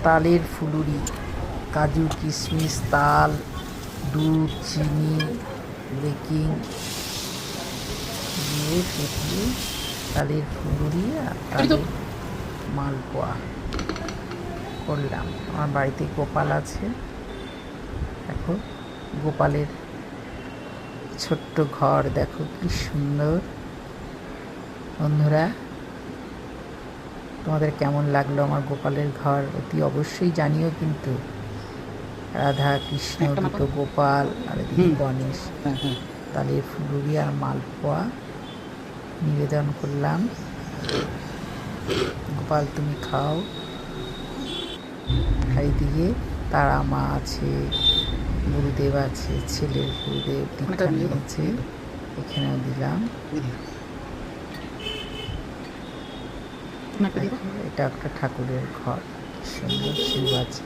তালের ফুলুরি, কাজু কিশমিশ তাল দুধ চিনি বেকিং দিয়ে ফেটিয়ে তালের ফুলুরি আর তালের মালপোয়া করলাম। আমার বাড়িতে গোপাল আছে, দেখো গোপালের ছোট্ট ঘর, দেখো কি সুন্দর। বন্ধুরা, তোমাদের কেমন লাগলো আমার গোপালের ঘর অতি অবশ্যই জানিও কিন্তু। রাধা কৃষ্ণ দুটো গোপাল আর এদিকে গণেশ, তালের ফুলুরি আর মালপোয়া নিবেদন করলাম। গোপাল তুমি খাও। এইদিকে তারা মা আছে, গুরুদেব আছে, ছেলের গুরুদেব দীক্ষা নিয়েছে, এখানেও দিলাম। এটা একটা ঠাকুরের ঘর, সুন্দর শিব আছে।